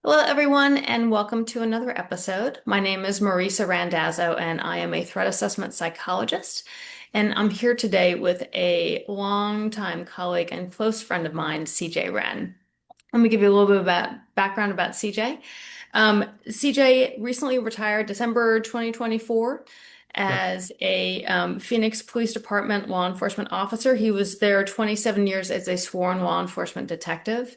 Hello, everyone, and welcome to another episode. My name is Marisa Randazzo, and I am a threat assessment psychologist. And I'm here today with a longtime colleague and close friend of mine, CJ Wren. Let me give you a little bit about background about CJ. CJ recently retired December 2024 Yep. as a Phoenix Police Department law enforcement officer. He was there 27 years as a sworn law enforcement detective.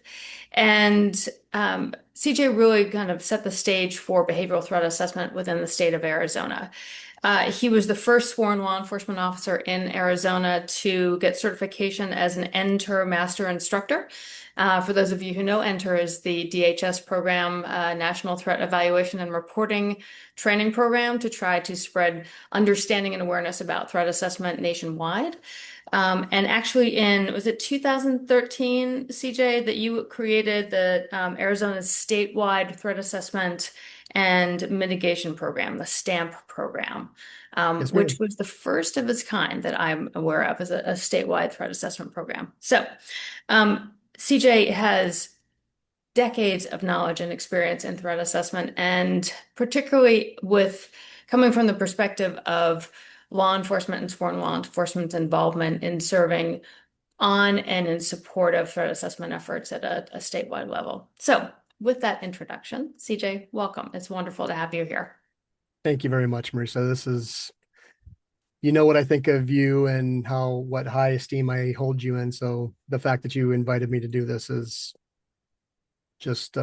And CJ really kind of set the stage for behavioral threat assessment within the state of Arizona. He was the first sworn law enforcement officer in Arizona to get certification as an NTER Master Instructor. For those of you who know, NTER is the DHS program, National Threat Evaluation and Reporting Training Program to try to spread understanding and awareness about threat assessment nationwide. And actually was it 2013, CJ, that you created the Arizona's statewide threat assessment and mitigation program, the STAMP program, Yes, which ma'am. was the first of its kind that I'm aware of as a statewide threat assessment program. So, CJ has decades of knowledge and experience in threat assessment, and particularly with coming from the perspective of law enforcement and sworn law enforcement's involvement in serving on and in support of threat assessment efforts at a statewide level. So, with that introduction, CJ, welcome. It's wonderful to have you here. Thank you very much, Marisa. You know what I think of you and what high esteem I hold you in. So the fact that you invited me to do this is just,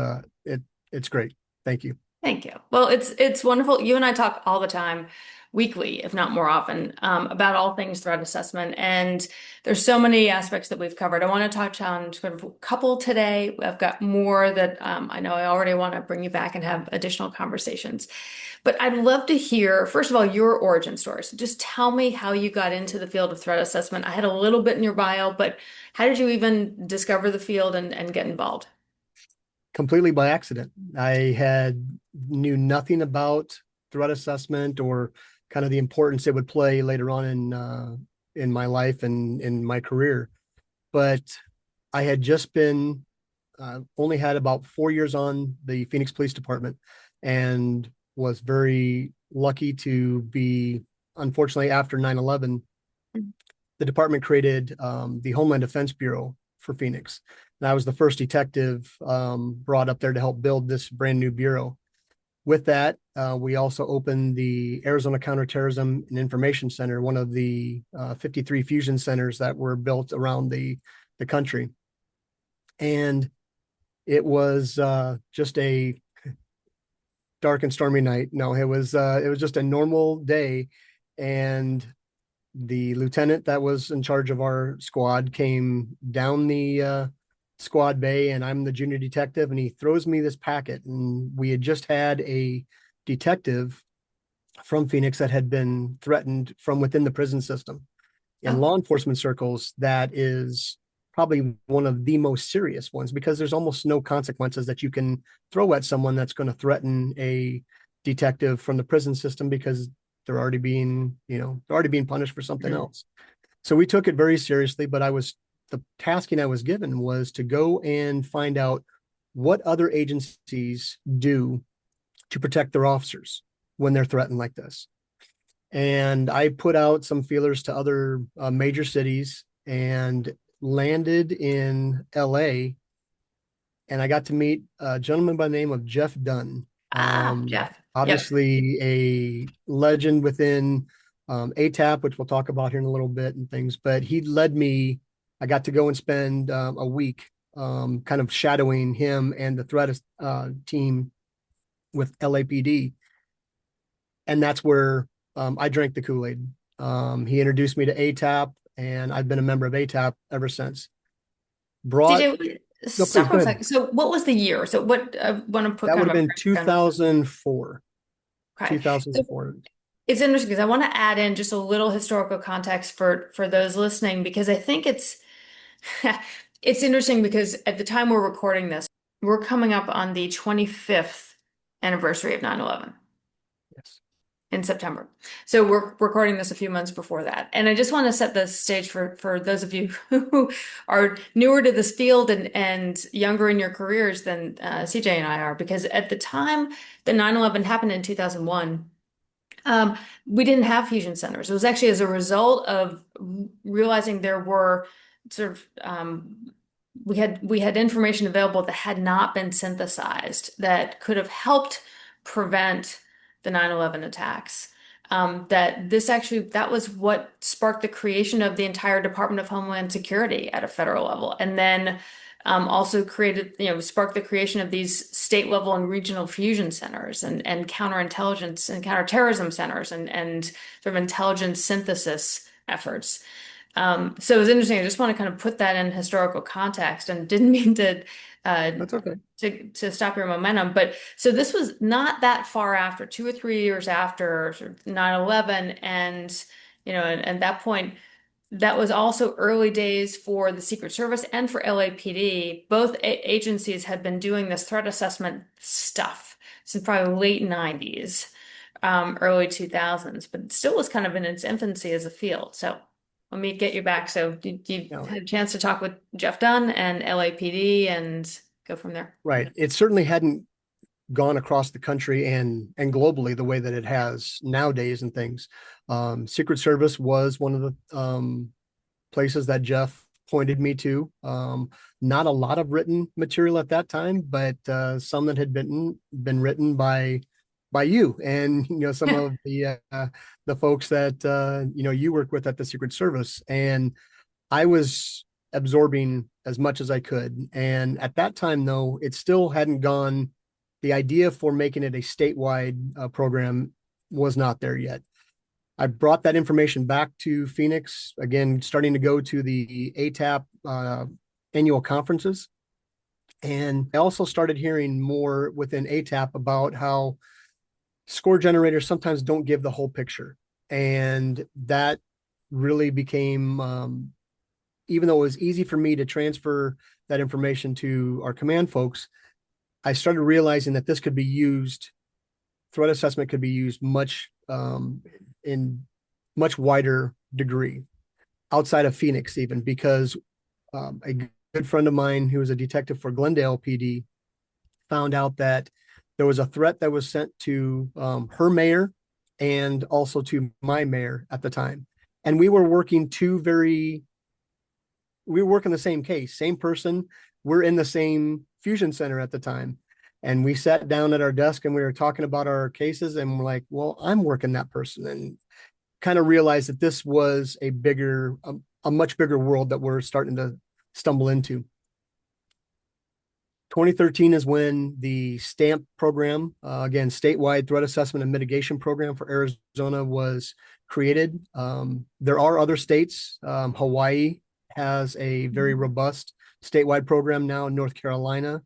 it's great. Thank you. Thank you. Well, it's wonderful. You and I talk all the time, weekly, if not more often, about all things threat assessment. And there's so many aspects that we've covered. I want to touch on sort of a couple today. I've got more that I know I already want to bring you back and have additional conversations. But I'd love to hear, first of all, your origin story. So just tell me how you got into the field of threat assessment. I had a little bit in your bio, but how did you even discover the field and get involved? Completely by accident. Knew nothing about threat assessment or kind of the importance it would play later on in my life and in my career. But I had just been only had about 4 years on the Phoenix Police Department and was very lucky to be, unfortunately, after 9/11, the department created the Homeland Defense Bureau for Phoenix. And I was the first detective brought up there to help build this brand new bureau. With that, we also opened the Arizona Counterterrorism and Information Center, one of the 53 fusion centers that were built around the country. And it was just a dark and stormy night. No, it was just a normal day, and the lieutenant that was in charge of our squad came down the squad bay, and I'm the junior detective, and he throws me this packet, and we had just had a detective from Phoenix that had been threatened from within the prison system. In Oh, law enforcement circles, that is probably one of the most serious ones because there's almost no consequences that you can throw at someone that's going to threaten a detective from the prison system because they're already being punished for something mhm. else. So we took it very seriously, but the tasking I was given was to go and find out what other agencies do to protect their officers when they're threatened like this. And I put out some feelers to other major cities and landed in LA. And I got to meet a gentleman by the name of Jeff Dunn. Ah, Jeff. Yep. Obviously, a legend within ATAP, which we'll talk about here in a little bit and things. But he led me. I got to go and spend a week kind of shadowing him and the threat team with LAPD. And that's where I drank the Kool-Aid. He introduced me to ATAP, and I've been a member of ATAP ever since. Brought, CJ, no, please stop for go a ahead. second. So, what was the year? So, what I want to put That would kind have of a been price down. 2004. Okay. So 2004. it's interesting because I want to add in just a little historical context for those listening because I think it's it's interesting because at the time we're recording this, we're coming up on the 25th anniversary of 9/11. Yes. in September. So we're recording this a few months before that. And I just want to set the stage for those of you who are newer to this field and younger in your careers than CJ and I are, because at the time that 9/11 happened in 2001, we didn't have fusion centers. It was actually as a result of realizing there were sort of we had information available that had not been synthesized that could have helped prevent the 9/11 attacks. That was what sparked the creation of the entire Department of Homeland Security at a federal level, and then also sparked the creation of these state level and regional fusion centers and counterintelligence and counterterrorism centers and sort of intelligence synthesis efforts. So it was interesting. I just want to kind of put that in historical context and didn't mean uh, That's okay. to stop your momentum. But so this was not that far after, 2 or 3 years after sort of 9/11. And, and at that point, that was also early days for the Secret Service and for LAPD. Both agencies had been doing this threat assessment stuff since probably late 90s, early 2000s, but it still was kind of in its infancy as a field. So let me get you back. So you Now, had a chance to talk with Jeff Dunn and LAPD and go from there. right. It certainly hadn't gone across the country and globally the way that it has nowadays and things. Secret Service was one of the places that Jeff pointed me to. Not a lot of written material at that time, but some that had been written by you and some of the folks that you work with at the Secret Service. And I was absorbing as much as I could. And at that time, though, it still hadn't gone. The idea for making it a statewide program was not there yet. I brought that information back to Phoenix, again, starting to go to the ATAP annual conferences. And I also started hearing more within ATAP about how score generators sometimes don't give the whole picture. And that really became, even though it was easy for me to transfer that information to our command folks, I started realizing that this could be used, threat assessment could be used in much wider degree outside of Phoenix, even because a good friend of mine who was a detective for Glendale PD found out that there was a threat that was sent to her mayor and also to my mayor at the time. And we were working the same case, same person. We're in the same fusion center at the time. And we sat down at our desk and we were talking about our cases and we're like, well, I'm working that person, and kind of realized that this was a much bigger world that we're starting to stumble into. 2013 is when the STAMP program, again, statewide threat assessment and mitigation program for Arizona, was created. There are other states. Hawaii has a very robust statewide program now in North Carolina.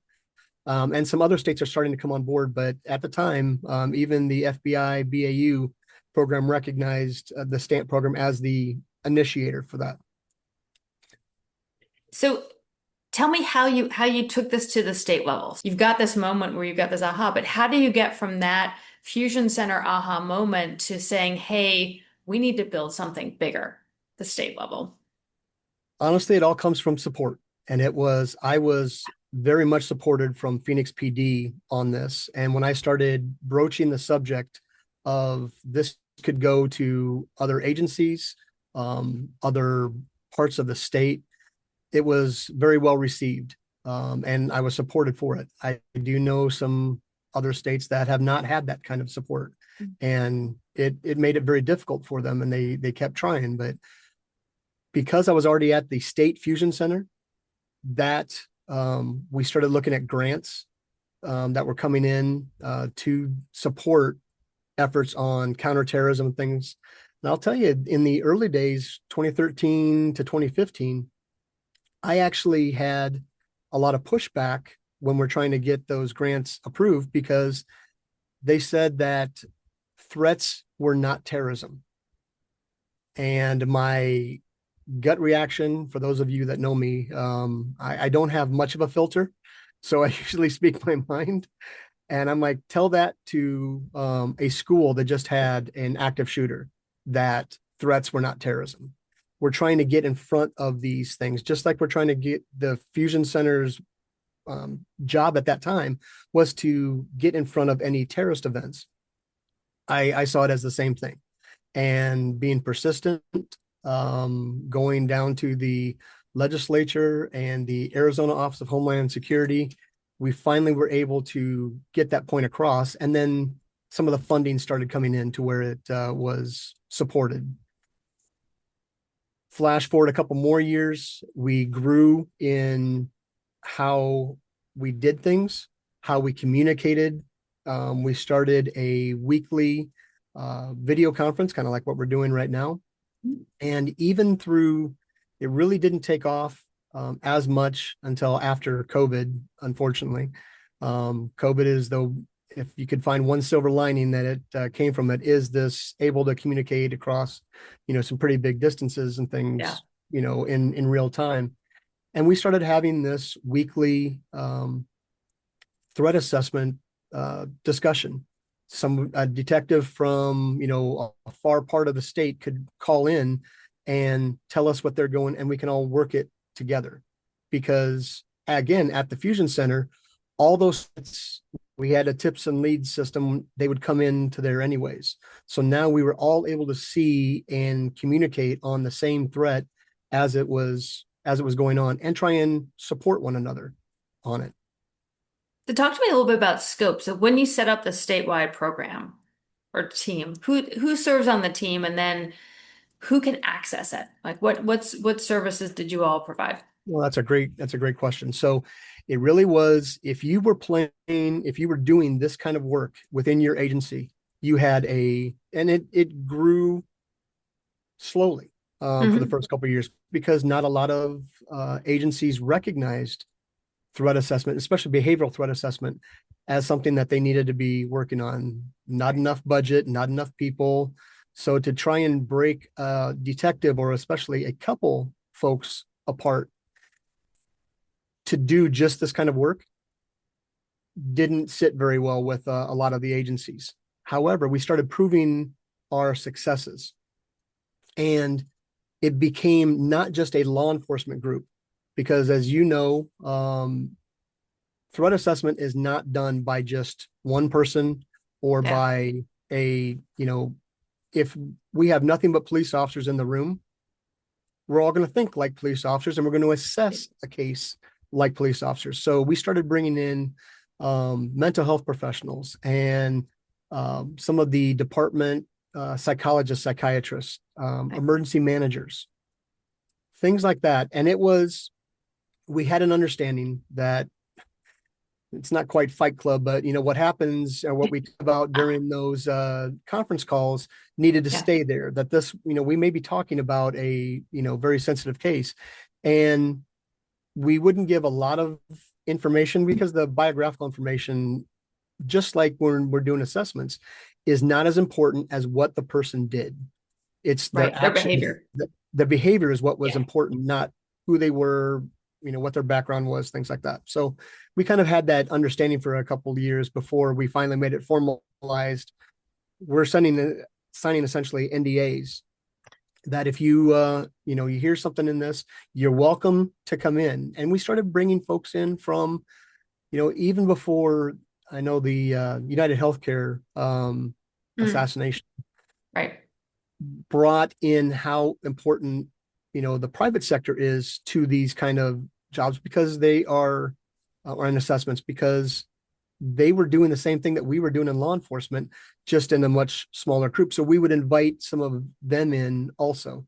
And some other states are starting to come on board. But at the time, even the FBI BAU program recognized the STAMP program as the initiator for that. So tell me how you took this to the state levels. You've got this moment where you've got this aha, but how do you get from that fusion center aha moment to saying, hey, we need to build something bigger, the state level? Honestly, it all comes from support. And I was very much supported from Phoenix PD on this. And when I started broaching the subject of this could go to other agencies, other parts of the state, it was very well received. And I was supported for it. I do know some other states that have not had that kind of support. And it made it very difficult for them, and they kept trying. But because I was already at the State Fusion Center, that we started looking at grants that were coming in to support efforts on counterterrorism and things. And I'll tell you, in the early days, 2013 to 2015, I actually had a lot of pushback when we're trying to get those grants approved, because they said that threats were not terrorism. And my gut reaction, for those of you that know me, I don't have much of a filter, so I usually speak my mind. And I'm like, tell that to a school that just had an active shooter, that threats were not terrorism. We're trying to get in front of these things, just like we're trying to get the fusion center's job at that time was to get in front of any terrorist events. I saw it as the same thing, and being persistent, going down to the legislature and the Arizona Office of Homeland Security, we finally were able to get that point across. And then some of the funding started coming in to where it was supported. Flash forward a couple more years, we grew in how we did things, how we communicated. We started a weekly video conference, kind of like what we're doing right now. And even through, it really didn't take off as much until after COVID, unfortunately. COVID is, though, if you could find one silver lining that it came from it, is this able to communicate across, some pretty big distances and Yeah. things, in real time. And we started having this weekly threat assessment discussion. Some a detective from a far part of the state could call in and tell us what they're going, and we can all work it together. Because again, at the Fusion Center, all those, we had a tips and leads system. They would come into there anyways. So now we were all able to see and communicate on the same threat as it was going on, and try and support one another on it. So talk to me a little bit about scope. So when you set up the statewide program or team, who serves on the team, and then who can access it? Like what services did you all provide? Well, that's a great question. So it really was, if you were doing this kind of work within your agency, you had and it grew slowly for the Hmm. first couple of years, because not a lot of agencies recognized threat assessment, especially behavioral threat assessment, as something that they needed to be working on. Not enough budget, not enough people. So to try and break a detective, or especially a couple folks, apart to do just this kind of work didn't sit very well with a lot of the agencies. However, we started proving our successes, and it became not just a law enforcement group, because as you know, threat assessment is not done by just one person, or Yeah. by if we have nothing but police officers in the room, we're all going to think like police officers, and we're going to assess a case like police officers. So we started bringing in mental health professionals, and some of the department psychologists, psychiatrists, emergency managers, things like that. And we had an understanding that it's not quite Fight Club, but what happens, or what we talk about during those conference calls, needed to Yeah. stay there. That this, we may be talking about a very sensitive case, and we wouldn't give a lot of information, because the biographical information, just like when we're doing assessments, is not as important as what the person did. It's their Right. Their actions. behavior. The behavior is what was Yeah. important, not who they were, what their background was, things like that. So we kind of had that understanding for a couple of years before we finally made it formalized. We're signing essentially NDAs, that if you hear something in this, you're welcome to come in. And we started bringing folks in from, even before, I know, the United Healthcare Mm. assassination Right. brought in how important, the private sector is to these kind of jobs, because they are, or in assessments, because they were doing the same thing that we were doing in law enforcement, just in a much smaller group. So we would invite some of them in also.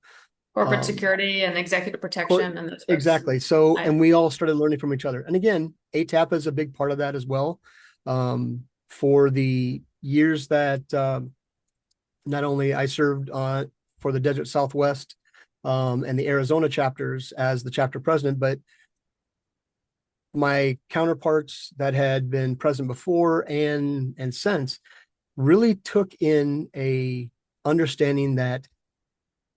Corporate Um, security and executive cor- protection and those folks. exactly. So, I, and we all started learning from each other. And again, ATAP is a big part of that as well. For the years that not only I served for the Desert Southwest and the Arizona chapters as the chapter president, but my counterparts that had been present before and since really took in a understanding that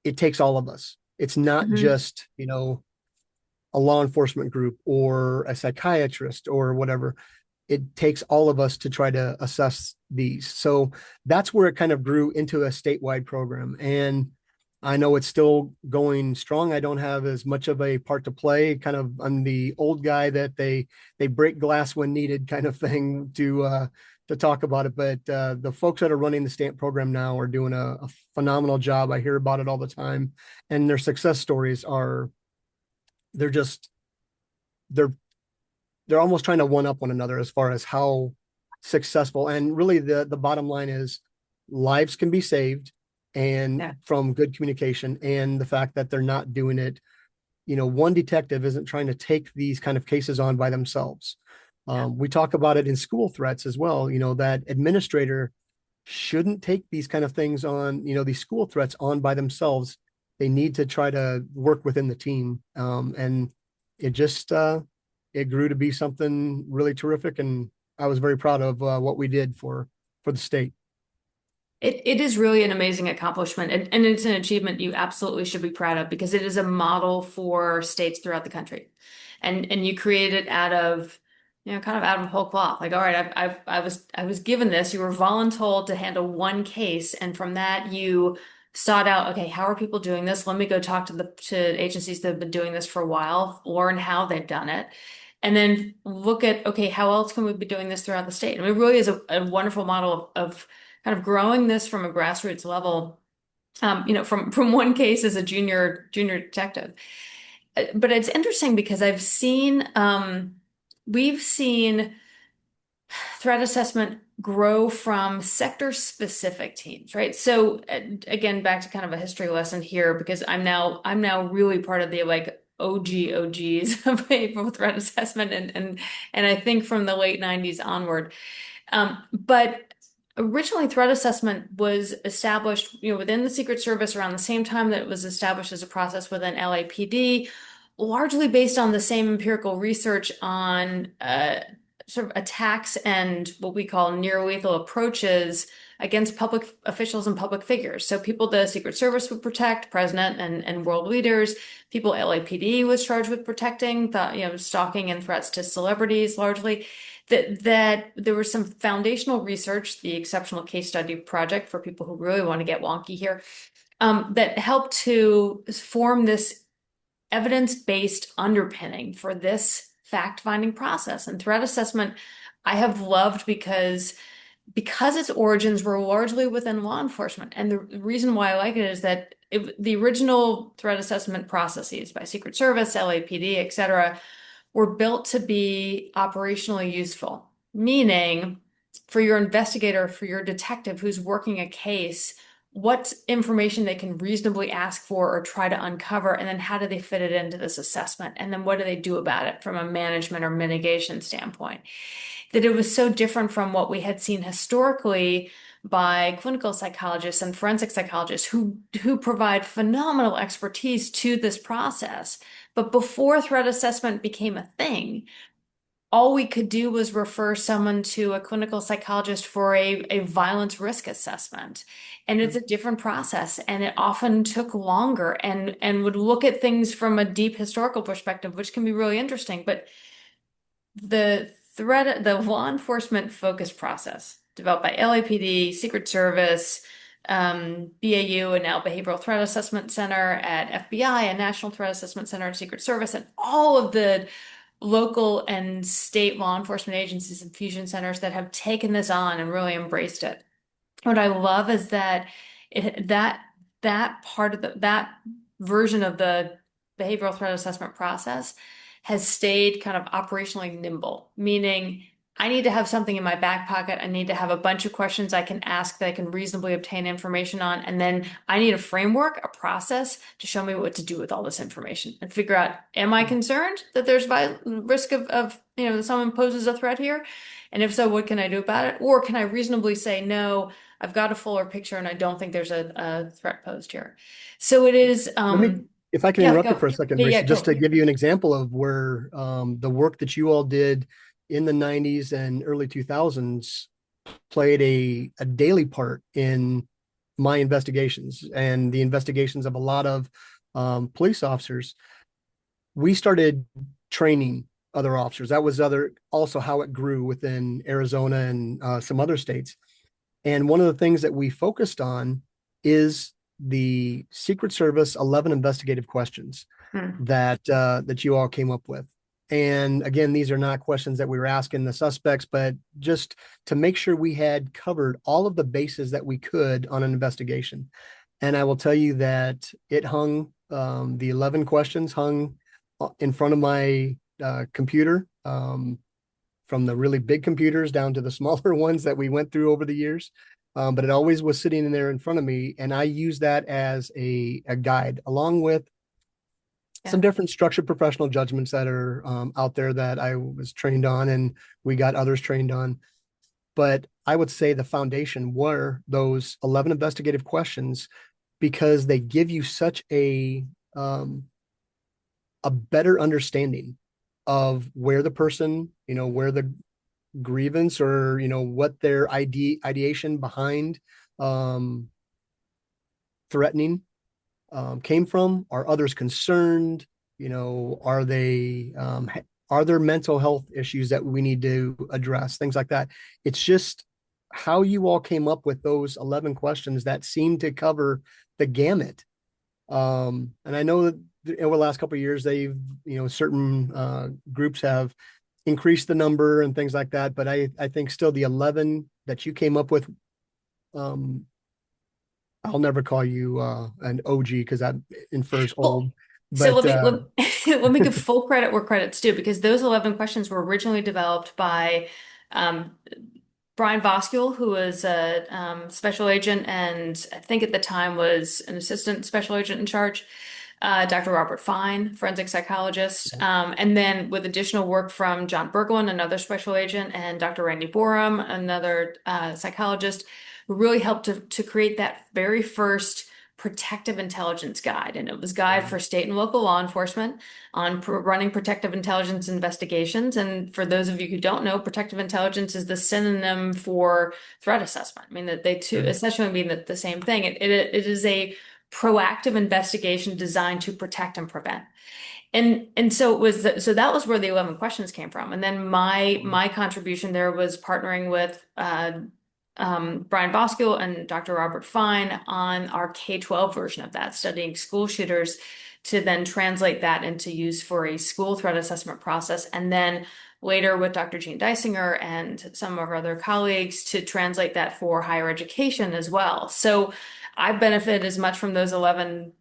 it takes all of us. It's not Mhm. just, a law enforcement group or a psychiatrist or whatever. it takes all of us to try to assess these. So that's where it kind of grew into a statewide program. And I know it's still going strong. I don't have as much of a part to play. Kind of, I'm the old guy that they break glass when needed, kind of thing to talk about it. But the folks that are running the stamp program now are doing a phenomenal job. I hear about it all the time, and their success stories are they're just they're they're almost trying to one up one another as far as how successful. And really, the bottom line is lives can be saved and Yeah. from good communication, and the fact that they're not doing it. One detective isn't trying to take these kind of cases on by themselves. Yeah. We talk about it in school threats as well. That administrator shouldn't take these kind of things on, these school threats on by themselves. They need to try to work within the team. And it just, it grew to be something really terrific. And I was very proud of what we did for the state. It is really an amazing accomplishment, and it's an achievement you absolutely should be proud of because it is a model for states throughout the country. And you create it out of, kind of out of whole cloth. Like, all right, I was given this. You were voluntold to handle one case, and from that you sought out, okay, how are people doing this? Let me go talk to agencies that have been doing this for a while, learn how they've done it. And then look at, okay, how else can we be doing this throughout the state? I mean, it really is a wonderful model of kind of growing this from a grassroots level, from one case as a junior detective. But it's interesting because we've seen threat assessment grow from sector specific teams, right? So again, back to kind of a history lesson here because I'm now really part of the like OGs of behavioral threat assessment and I think from the late 90s onward. But originally, threat assessment was established, within the Secret Service around the same time that it was established as a process within LAPD, largely based on the same empirical research on sort of attacks and what we call near lethal approaches against public officials and public figures. So people the Secret Service would protect, president and world leaders, people LAPD was charged with protecting, stalking and threats to celebrities largely that there was some foundational research, the Exceptional Case Study Project, for people who really want to get wonky here, that helped to form this evidence-based underpinning for this fact-finding process. And threat assessment, I have loved because its origins were largely within law enforcement. And the reason why I like it is that the original threat assessment processes by Secret Service, LAPD, et cetera, were built to be operationally useful, meaning for your investigator, for your detective who's working a case, what information they can reasonably ask for or try to uncover, and then how do they fit it into this assessment? And then what do they do about it from a management or mitigation standpoint? That it was so different from what we had seen historically by clinical psychologists and forensic psychologists who provide phenomenal expertise to this process. But before threat assessment became a thing, all we could do was refer someone to a clinical psychologist for a violence risk assessment. And it's a different process, and it often took longer and would look at things from a deep historical perspective, which can be really interesting. But the law enforcement focused process developed by LAPD, Secret Service, BAU, and now Behavioral Threat Assessment Center at FBI, and National Threat Assessment Center at Secret Service, and all of the local and state law enforcement agencies and fusion centers that have taken this on and really embraced it. What I love is that that part of that version of the behavioral threat assessment process has stayed kind of operationally nimble, meaning I need to have something in my back pocket. I need to have a bunch of questions I can ask that I can reasonably obtain information on. And then I need a framework, a process to show me what to do with all this information and figure out, am I concerned that there's risk of someone poses a threat here? And if so, what can I do about it? Or can I reasonably say, no, I've got a fuller picture and I don't think there's a threat posed here. So it is, If I can yeah, interrupt you go. for a second, Yeah, yeah, Marisa, just go. to give you an example of where the work that you all did in the 90s and early 2000s played a daily part in my investigations and the investigations of a lot of police officers. We started training other officers. That was also how it grew within Arizona and some other states. And one of the things that we focused on is the Secret Service 11 investigative questions Hmm. that you all came up with. And again, these are not questions that we were asking the suspects, but just to make sure we had covered all of the bases that we could on an investigation. And I will tell you that it hung, the 11 questions hung in front of my computer, from the really big computers down to the smaller ones that we went through over the years. But it always was sitting in there in front of me. And I use that as a guide, along with Yeah. some different structured professional judgments that are out there that I was trained on and we got others trained on. But I would say the foundation were those 11 investigative questions, because they give you such a better understanding of where the person, where the grievance, or, what their ideation behind um, threatening came from. Are others concerned? Are there mental health issues that we need to address? Things like that. It's just how you all came up with those 11 questions that seem to cover the gamut. And I know that over the last couple of years, certain groups have increased the number and things like that. But I think still the 11 that you came up with, um, I'll never call you an OG because that infers Well, old. so But let me give full credit where credit's due, because those 11 questions were originally developed by um, Brian Voskul, who was a special agent and I think at the time was an assistant special agent in charge, Dr. Robert Fine, forensic psychologist, and then with additional work from John Berglund, another special agent, and Dr. Randy Borum, another psychologist, who really helped to create that very first protective intelligence guide. And it was guide for state and local law enforcement on running protective intelligence investigations. And for those of you who don't know, protective intelligence is the synonym for threat assessment. I mean, that they two sure. essentially mean the same thing. It is a proactive investigation designed to protect and prevent. And so so that was where the 11 questions came from. And then my contribution there was partnering with Brian Bosco and Dr. Robert Fine on our K-12 version of that, studying school shooters, to then translate that into use for a school threat assessment process. And then later with Dr. Jean Deisinger and some of our other colleagues to translate that for higher education as well. So I benefit as much from those 11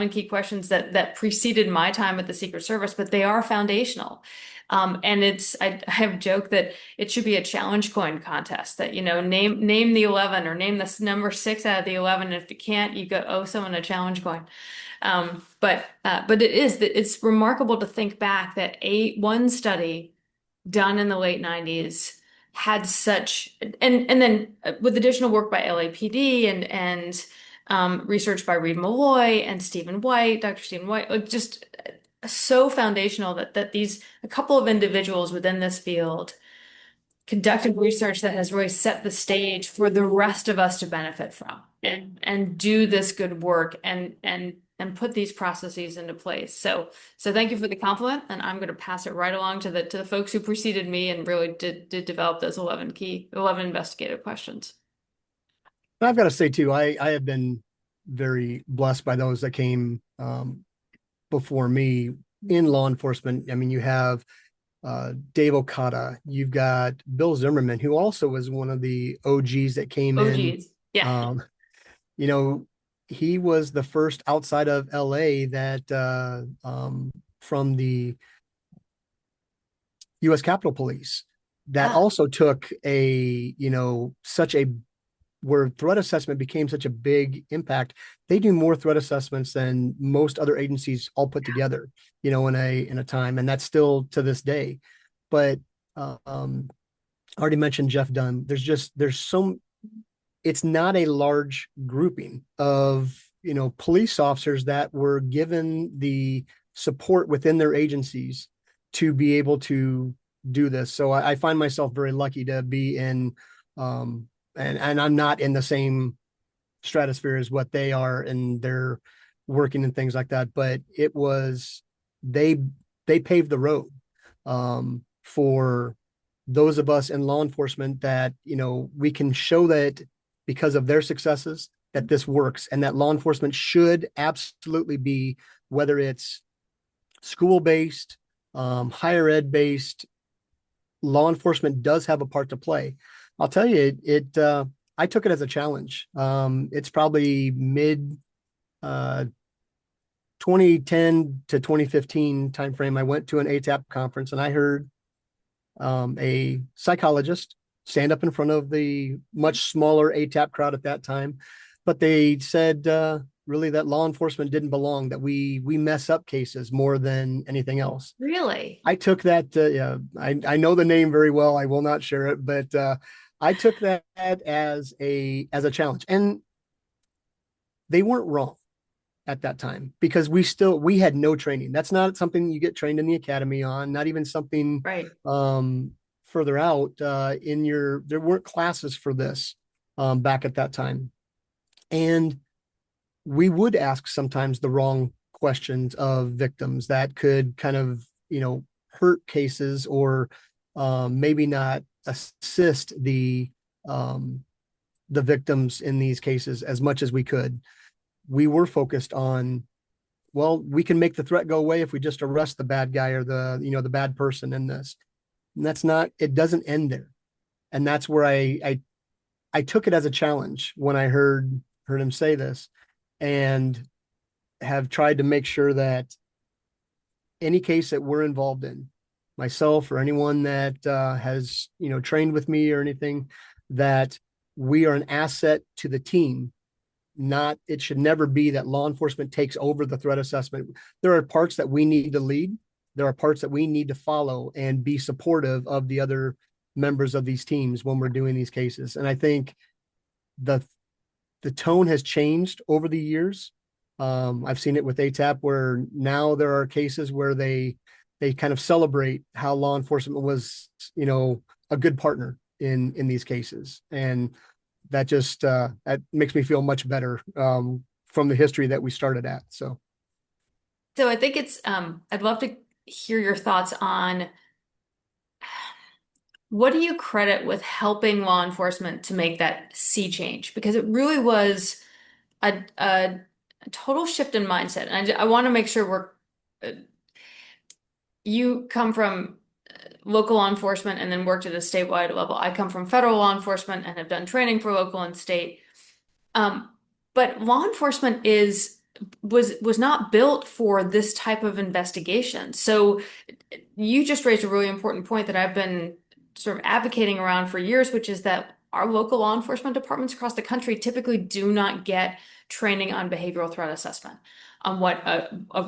key questions that preceded my time at the Secret Service, but they are foundational. And I have joked that it should be a challenge coin contest, that, name the 11 or name this number 6 out of the 11. And if you can't, you go owe someone a challenge coin. But it's remarkable to think back that one study done in the late 90s had such, and then with additional work by LAPD and research by Reed Malloy and Stephen White, Dr. Stephen White, like just so foundational that these a couple of individuals within this field conducted research that has really set the stage for the rest of us to benefit from and do this good work and put these processes into place. So thank you for the compliment, and I'm going to pass it right along to the folks who preceded me and really did develop those 11 investigative questions. I've got to say too, I have been very blessed by those that came before me in law enforcement. I mean, you have Dave Okada, you've got Bill Zimmerman, who also was one of the OGs that came Oh, in. geez. Yeah. Um, you know, he was the first outside of LA that from the US Capitol Police that Yeah. also took such a where threat assessment became such a big impact. They do more threat assessments than most other agencies all put together, in a time, and that's still to this day. But I already mentioned Jeff Dunn. It's not a large grouping of police officers that were given the support within their agencies to be able to do this. So I find myself very lucky to be in and I'm not in the same stratosphere as what they are, and they're working and things like that. But it was they they paved the road for those of us in law enforcement that, we can show that because of their successes, that this works and that law enforcement should absolutely be, whether it's school-based, higher ed based, law enforcement does have a part to play. I'll tell you, I took it as a challenge. It's probably mid uh, 2010 to 2015 timeframe. I went to an ATAP conference and I heard a psychologist stand up in front of the much smaller ATAP crowd at that time, but they said really that law enforcement didn't belong, that we mess up cases more than anything else. Really? I took that. Yeah, I know the name very well. I will not share it, but I took that as a challenge, and they weren't wrong at that time because we had no training. That's not something you get trained in the academy on. Not even something Right. further out there weren't classes for this back at that time, and we would ask sometimes the wrong questions of victims that could kind of hurt cases or maybe not assist the victims in these cases as much as we could. We were focused on, well, we can make the threat go away if we just arrest the bad guy or the bad person in this. And that's not, it doesn't end there. And that's where I took it as a challenge when I heard him say this, and have tried to make sure that any case that we're involved in, myself or anyone that has trained with me or anything, that we are an asset to the team. Not, it should never be that law enforcement takes over the threat assessment. There are parts that we need to lead. There are parts that we need to follow and be supportive of the other members of these teams when we're doing these cases. And I think the tone has changed over the years. I've seen it with ATAP where now there are cases where they kind of celebrate how law enforcement was, a good partner in these cases. And that just that makes me feel much better from the history that we started at. So So I think I'd love to hear your thoughts on what do you credit with helping law enforcement to make that sea change? Because it really was a total shift in mindset. And I want to make sure you come from local law enforcement and then worked at a statewide level. I come from federal law enforcement and have done training for local and state. Um, but law enforcement was not built for this type of investigation. So you just raised a really important point that I've been sort of advocating around for years, which is that our local law enforcement departments across the country typically do not get training on behavioral threat assessment, on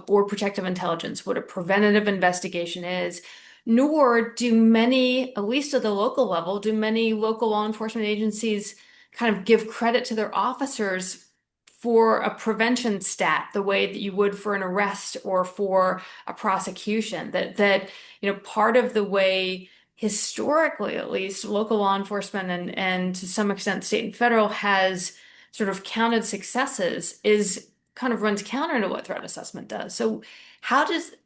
or protective intelligence, what a preventative investigation is, nor do many, at least at the local level, do many local law enforcement agencies kind of give credit to their officers for a prevention stat the way that you would for an arrest or for a prosecution. Part of the way historically, at least, local law enforcement and to some extent state and federal has sort of counted successes is kind of runs counter to what threat assessment does. So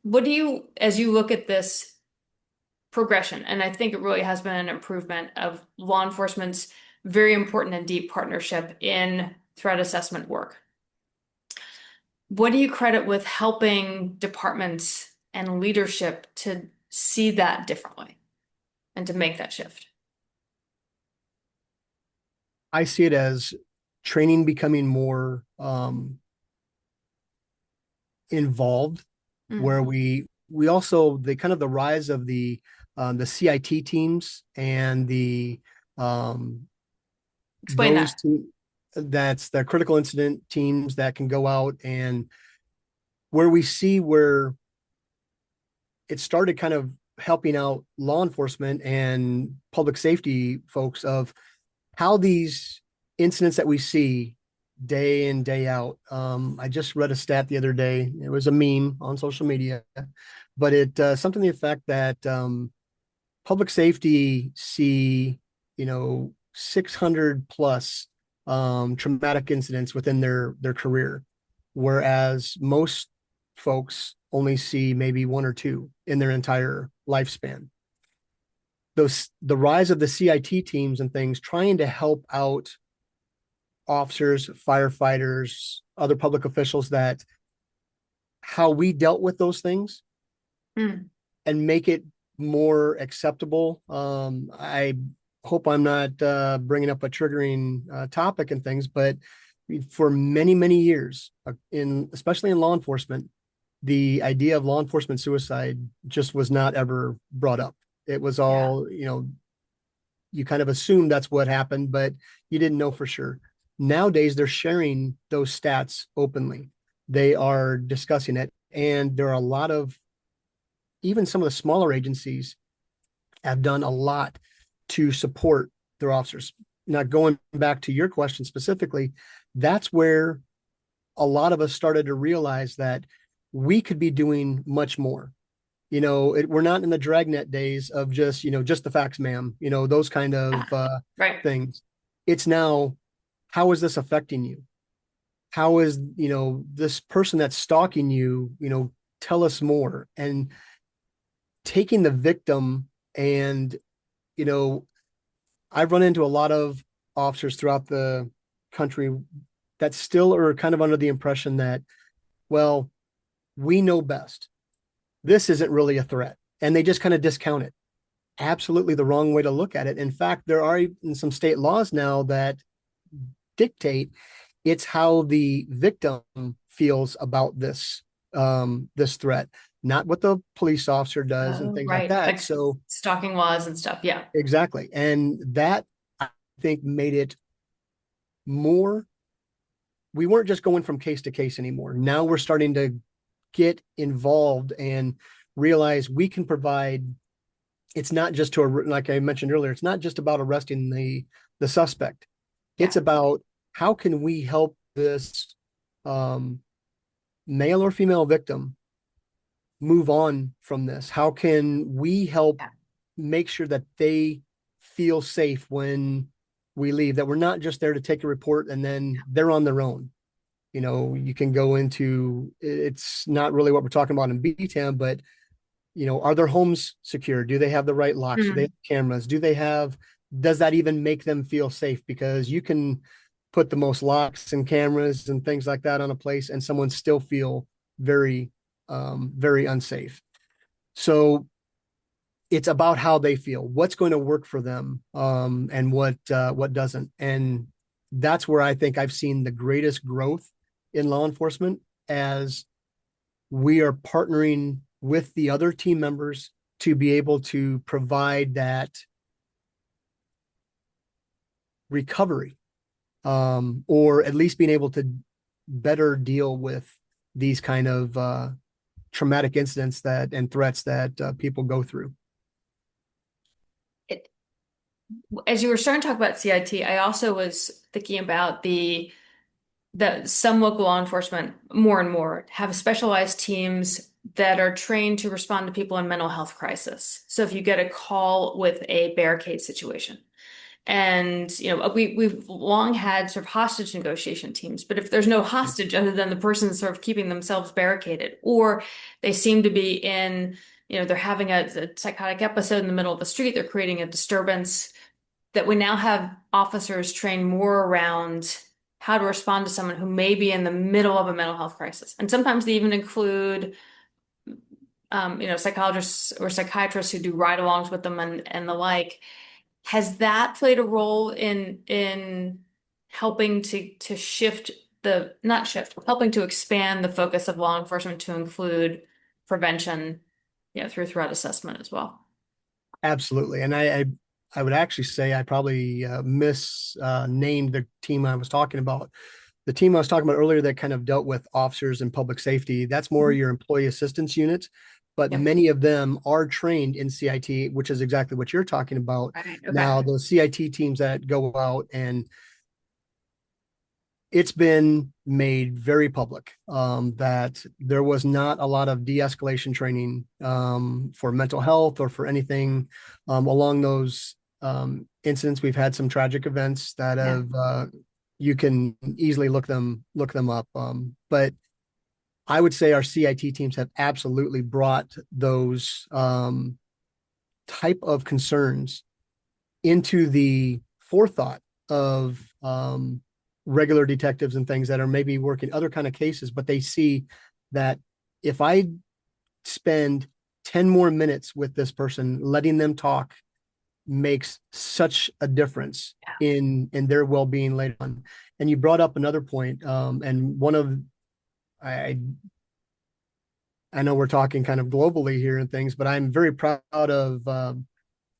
what do you, as you look at this progression, and I think it really has been an improvement of law enforcement's very important and deep partnership in threat assessment work. What do you credit with helping departments and leadership to see that differently and to make that shift? I see it as training becoming more involved, where Mm. we also the kind of the rise of the CIT teams and the Explain those that. two, that's the critical incident teams that can go out, and where we see where it started kind of helping out law enforcement and public safety folks of how these incidents that we see day in, day out. I just read a stat the other day. It was a meme on social media, but it something to the effect that public safety see, 600 plus traumatic incidents within their career, whereas most folks only see maybe one or two in their entire lifespan. The rise of the CIT teams and things trying to help out officers, firefighters, other public officials, that how we dealt with those things Mm. and make it more acceptable. I hope I'm not bringing up a triggering topic and things, but for many, many years, especially in law enforcement, the idea of law enforcement suicide just was not ever brought up. It was Yeah. all, you kind of assumed that's what happened, but you didn't know for sure. Nowadays, they're sharing those stats openly. They are discussing it. And there are a lot of, even some of the smaller agencies have done a lot to support their officers. Now, going back to your question specifically, that's where a lot of us started to realize that we could be doing much more. We're not in the dragnet days of just the facts, ma'am, those kind Yeah. of Right. things. It's now, how is this affecting you? How is, this person that's stalking you, tell us more. And taking the victim, and, you know, I've run into a lot of officers throughout the country that still are kind of under the impression that, well, we know best. This isn't really a threat. And they just kind of discount it. Absolutely the wrong way to look at it. In fact, there are even some state laws now that dictate it's how the victim feels about this threat, not what the police officer does and Oh, things like right. that. Like So stalking laws and stuff. Yeah. exactly. And that, I think, made it more, we weren't just going from case to case anymore. Now we're starting to get involved and realize we can provide, it's not just like I mentioned earlier, it's not just about arresting the suspect. It's Yeah. about how can we help this um, male or female victim move on from this? How can we help Yeah. make sure that they feel safe when we leave, that we're not just there to take a report and then they're on their own? You can go into, it's not really what we're talking about in B-Town, but are their homes secure? Do they have the right locks? Do they have Mm. cameras? Does that even make them feel safe? Because you can put the most locks and cameras and things like that on a place and someone still feel very, very unsafe. So it's about how they feel, what's going to work for them, and what doesn't. And that's where I think I've seen the greatest growth in law enforcement, as we are partnering with the other team members to be able to provide that recovery, or at least being able to better deal with these kind of traumatic incidents that and threats that people go through. It, as you were starting to talk about CIT, I also was thinking about the some local law enforcement more and more have specialized teams that are trained to respond to people in mental health crisis. So if you get a call with a barricade situation, and we've long had sort of hostage negotiation teams, but if there's no hostage other than the person sort of keeping themselves barricaded, or they seem to be they're having a psychotic episode in the middle of the street, they're creating a disturbance, that we now have officers trained more around how to respond to someone who may be in the middle of a mental health crisis. And sometimes they even include, psychologists or psychiatrists who do ride-alongs with them and the like. Has that played a role in helping to shift not shift, helping to expand the focus of law enforcement to include prevention, through threat assessment as well? Absolutely. And I would actually say I probably misnamed the team I was talking about. The team I was talking about earlier that kind of dealt with officers and public safety, that's more Mhm. your employee assistance unit, but Yep. many of them are trained in CIT, which is exactly what you're talking about. Right. Okay. Now, those CIT teams that go out, and it's been made very public that there was not a lot of de-escalation training for mental health or for anything along those incidents. We've had some tragic events that Yeah. have you can easily look them up. But I would say our CIT teams have absolutely brought those type of concerns into the forethought of regular detectives and things that are maybe working other kind of cases, but they see that if I spend 10 more minutes with this person, letting them talk makes such a difference in their well-being later on. And you brought up another point, and one of I I know we're talking kind of globally here and things, but I'm very proud of, and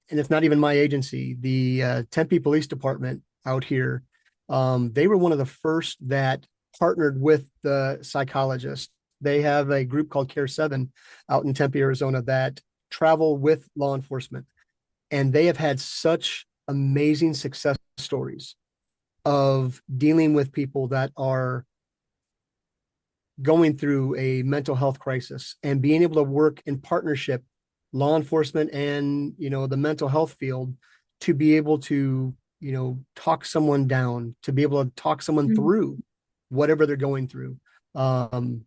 it's not even my agency, the Tempe Police Department out here. They were one of the first that partnered with the psychologist. They have a group called Care 7 out in Tempe, Arizona that travel with law enforcement. And they have had such amazing success stories of dealing with people that are going through a mental health crisis and being able to work in partnership, law enforcement and, the mental health field, to be able to, talk someone down, to be able to talk someone Mhm. through whatever they're going through. Some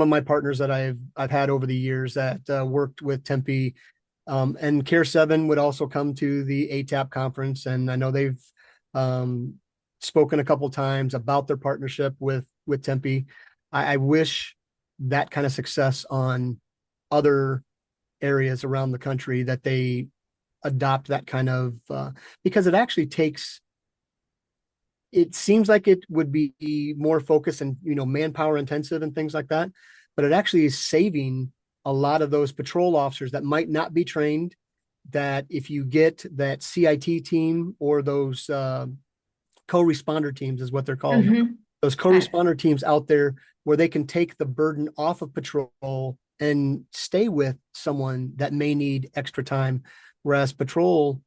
of my partners that I've had over the years that worked with Tempe, and Care 7 would also come to the ATAP conference. And I know they've spoken a couple times about their partnership with Tempe. I wish that kind of success on other areas around the country, that they adopt that kind of, because it seems like it would be more focused and, manpower intensive and things like that, but it actually is saving a lot of those patrol officers that might not be trained, that if you get that CIT team or those co-responder teams is what they're called, Mhm. those Okay. co-responder teams out there where they can take the burden off of patrol and stay with someone that may need extra time. Whereas patrol,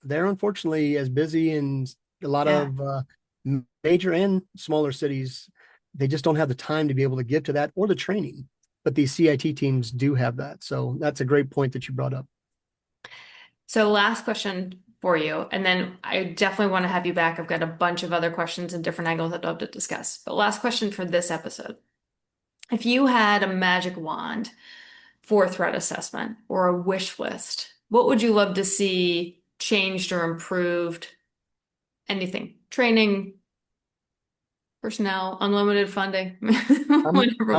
they're unfortunately as busy in a lot Yeah. of major and smaller cities. They just don't have the time to be able to give to that or the training. But these CIT teams do have that. So that's a great point that you brought up. So last question for you, and then I definitely want to have you back. I've got a bunch of other questions and different angles I'd love to discuss. But last question for this episode. If you had a magic wand for threat assessment or a wish list, what would you love to see changed or improved? Anything. Training, personnel, unlimited funding, whatever.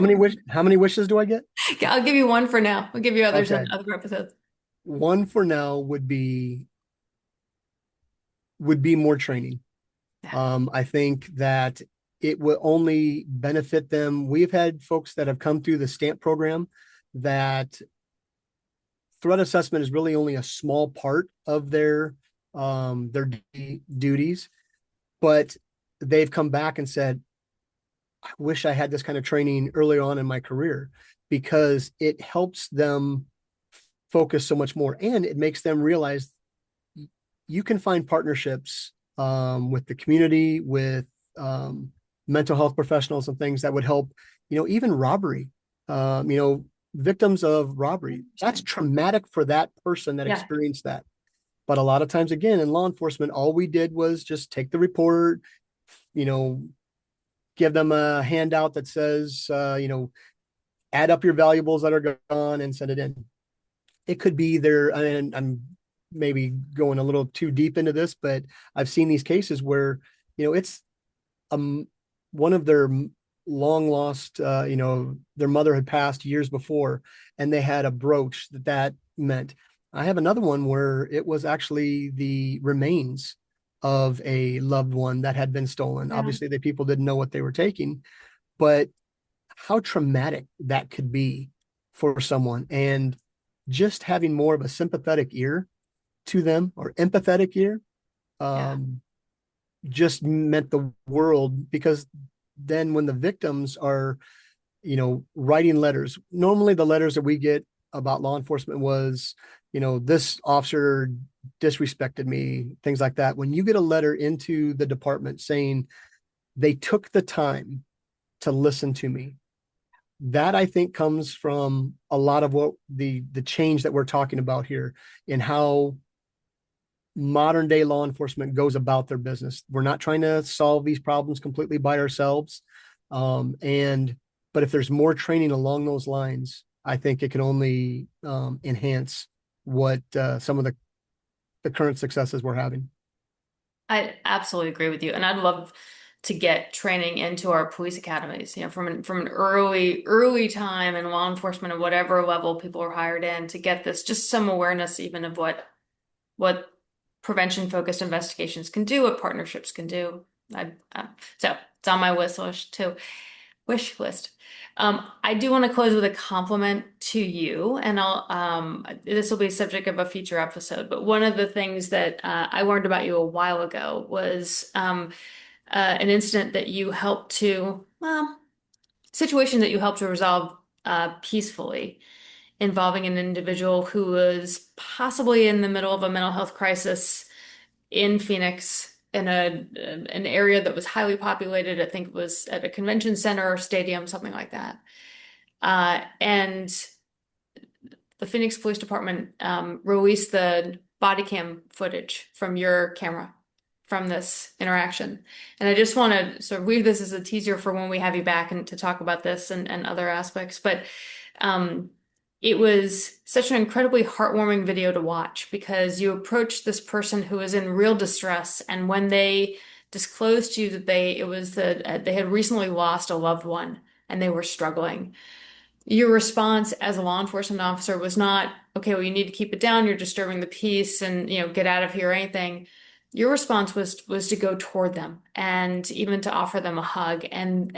How many wishes do I get? I'll give you one for now. I'll give you others Okay. in other episodes. One for now would be more training. Yeah. I think that it will only benefit them. We've had folks that have come through the STAMP program that threat assessment is really only a small part of their duties, but they've come back and said, I wish I had this kind of training early on in my career, because it helps them focus so much more, and it makes them realize you can find partnerships with the community, with mental health professionals and things that would help, even robbery, victims of robbery. That's traumatic for that person that Yeah. experienced that. But a lot of times, again, in law enforcement, all we did was just take the report, you know, give them a handout that says, add up your valuables that are gone and send it in. It could be there, and I'm maybe going a little too deep into this, but I've seen these cases where, it's one of their long lost, their mother had passed years before, and they had a brooch that meant. I have another one where it was actually the remains of a loved one that had been stolen. Yeah. Obviously, the people didn't know what they were taking, but how traumatic that could be for someone. And just having more of a sympathetic ear to them, or empathetic ear, Yeah. um, just meant the world, because then when the victims are, writing letters, normally the letters that we get about law enforcement was, this officer disrespected me, things like that. When you get a letter into the department saying they took the time to listen to me, that I think comes from a lot of what the change that we're talking about here, in how modern day law enforcement goes about their business. We're not trying to solve these problems completely by ourselves. And but if there's more training along those lines, I think it can only enhance what some of the current successes we're having. I absolutely agree with you. And I'd love to get training into our police academies, from an early time in law enforcement at whatever level people are hired in to get this just some awareness even of what prevention focused investigations can do, what partnerships can do. So it's on my wish list. I do want to close with a compliment to you, and this will be subject of a future episode. But one of the things that I learned about you a while ago was an incident that you helped situation that you helped to resolve peacefully, involving an individual who was possibly in the middle of a mental health crisis in Phoenix in an area that was highly populated. I think it was at a convention center or stadium, something like that. And the Phoenix Police Department released the body cam footage from your camera from this interaction. And I just want to sort of leave this as a teaser for when we have you back and to talk about this and other aspects. But um, it was such an incredibly heartwarming video to watch because you approached this person who was in real distress, and when they disclosed to you that they had recently lost a loved one and they were struggling, your response as a law enforcement officer was not, okay, well, you need to keep it down, you're disturbing the peace, and get out of here or anything. Your response was to go toward them and even to offer them a hug. And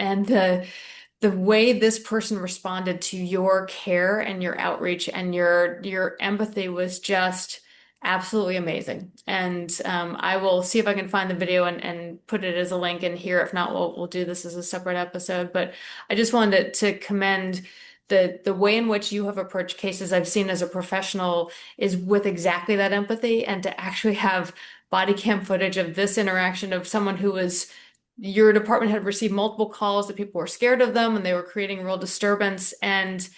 the way this person responded to your care and your outreach and your empathy was just absolutely amazing. And I will see if I can find the video and put it as a link in here. If not, we'll do this as a separate episode. But I just wanted to commend the way in which you have approached cases I've seen as a professional is with exactly that empathy, and to actually have body cam footage of this interaction of someone who was your department had received multiple calls that people were scared of them and they were creating real disturbance, and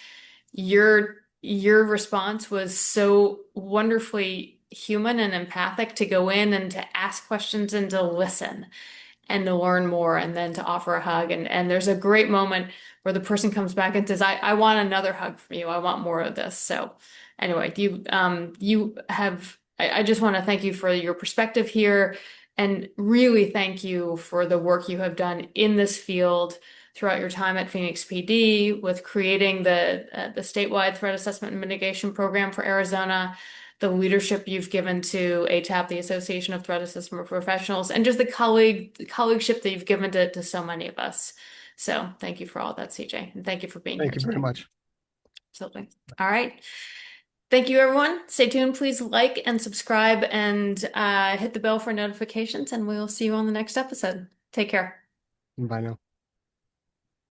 your response was so wonderfully human and empathic to go in and to ask questions and to listen and to learn more and then to offer a hug. And there's a great moment where the person comes back and says, I want another hug from you. I want more of this. So anyway, I just want to thank you for your perspective here and really thank you for the work you have done in this field throughout your time at Phoenix PD with creating the statewide threat assessment and mitigation program for Arizona, the leadership you've given to ATAP, the Association of Threat Assessment Professionals, and just the colleagueship that you've given to so many of us. So thank you for all that, CJ, and thank you for being here Thank you very today. much. Absolutely. All right. Thank you, everyone. Stay tuned. Please like and subscribe and hit the bell for notifications, and we'll see you on the next episode. Take care. Bye now.